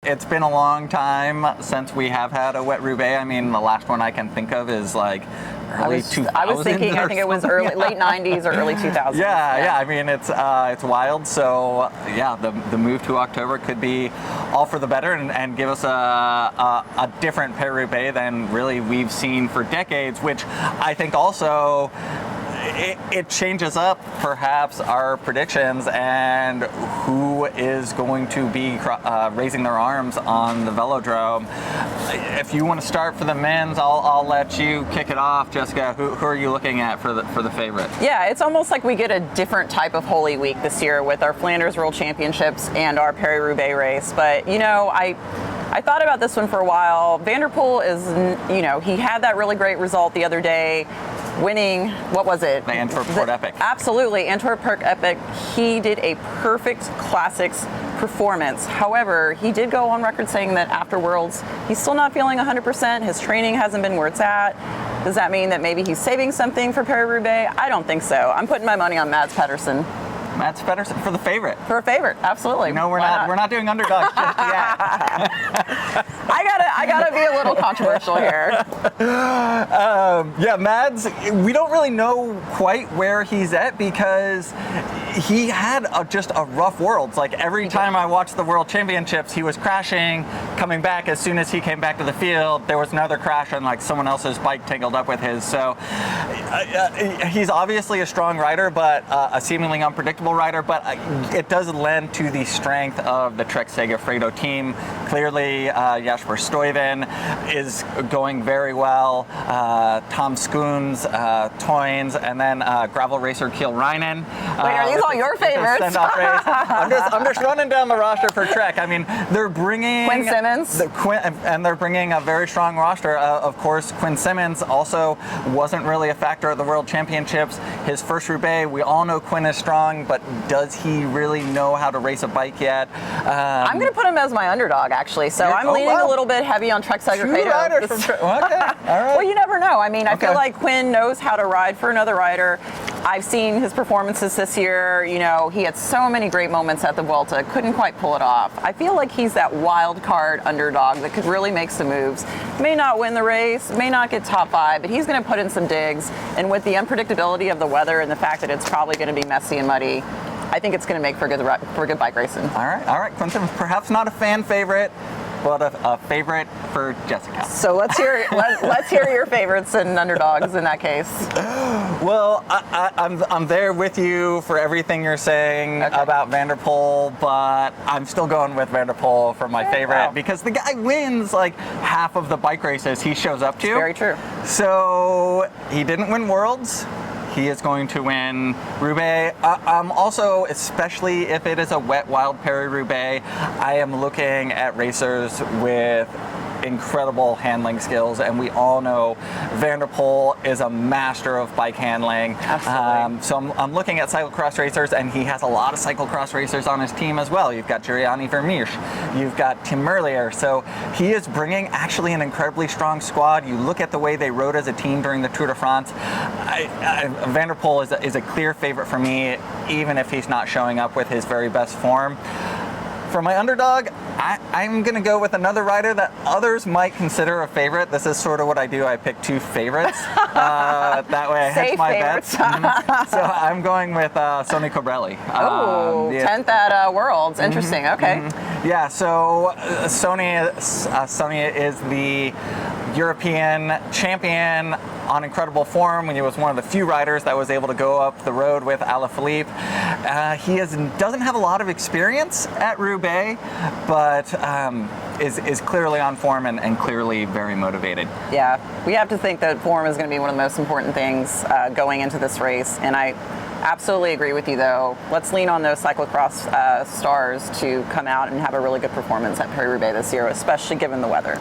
it's been a long time since we have had a wet Roubaix. I mean, the last one I can think of is like early 2000s. I was thinking, I think it was late 90s or early 2000s. Yeah. I mean, it's wild. So yeah, the move to October could be all for the better and give us a different Paris Roubaix than really we've seen for decades, which I think also it changes up perhaps our predictions and who is going to be raising their arms on the velodrome. If you want to start for the men's, I'll let you kick it off, Jessica. Who are you looking at for the favorite? Yeah, it's almost like we get a different type of Holy Week this year with our Flanders World Championships and our Paris Roubaix race. But I thought about this one for a while. Van der Poel is, he had that really great result the other day, winning, what was it? The Antwerp-Port Epic. Absolutely, Antwerp-Port Epic. He did a perfect classics performance. However, he did go on record saying that after Worlds, he's still not feeling 100%. His training hasn't been where it's at. Does that mean that maybe he's saving something for Paris Roubaix? I don't think so. I'm putting my money on Mads Pedersen. Mads Pedersen for the favorite. For a favorite, absolutely. No, we're not doing underdogs just yet. I gotta be a little controversial here. Yeah, Mads, we don't really know quite where he's at because he had just a rough Worlds. Like every time I watched the World Championships, he was crashing, coming back. As soon as he came back to the field, there was another crash and like someone else's bike tangled up with his. So he's obviously a strong rider, but a seemingly unpredictable rider, but it does lend to the strength of the Trek Segafredo team. Clearly, Jasper Stuyven is going very well. Tom Schoons, Toynes, and then gravel racer Kiel Reinen. Wait, are these all your favorites? I'm just running down the roster for Trek. I mean, they're bringing Quinn Simmons, and they're bringing a very strong roster. Of course, Quinn Simmons also wasn't really a factor at the World Championships. His first Roubaix, we all know Quinn is strong, but does he really know how to race a bike yet? I'm going to put him as my underdog, actually. So I'm leaning a little bit heavy on Trek Segafredo. Okay, all right. Well, you never know. I mean, I feel like Quinn knows how to ride for another rider. I've seen his performances this year. He had so many great moments at the Vuelta, couldn't quite pull it off. I feel like he's that wild card underdog that could really make some moves. May not win the race, may not get top 5, but he's going to put in some digs. And with the unpredictability of the weather and the fact that it's probably going to be messy and muddy, I think it's going to make for good bike racing. All right. Quinn Simmons, perhaps not a fan favorite, but a favorite for Jessica. So let's hear your favorites and underdogs in that case. Well, I'm there with you for everything you're saying about Van der Poel, but I'm still going with Van der Poel for my favorite because the guy wins like half of the bike races he shows up to. Very true. So he didn't win Worlds. He is going to win Roubaix. Also, especially if it is a wet, wild Paris Roubaix, I am looking at racers with incredible handling skills, and we all know Van der Poel is a master of bike handling. Absolutely. So I'm looking at cyclocross racers, and he has a lot of cyclocross racers on his team as well. You've got Giuliani Vermeersch, you've got Tim Merlier, so he is bringing actually an incredibly strong squad. You look at the way they rode as a team during the Tour de France. Van der Poel is a clear favorite for me, even if he's not showing up with his very best form. For my underdog, I'm going to go with another rider that others might consider a favorite. This is sort of what I do. I pick two favorites. That way I hedge my bets. So I'm going with Sonny Colbrelli. Oh, 10th at Worlds. Interesting. Okay. Yeah, so Sonny is the European champion on incredible form when he was one of the few riders that was able to go up the road with Alaphilippe. He doesn't have a lot of experience at Roubaix, but is clearly on form and clearly very motivated. Yeah, we have to think that form is going to be one of the most important things going into this race, and I absolutely agree with you, though. Let's lean on those cyclocross stars to come out and have a really good performance at Paris Roubaix this year, especially given the weather.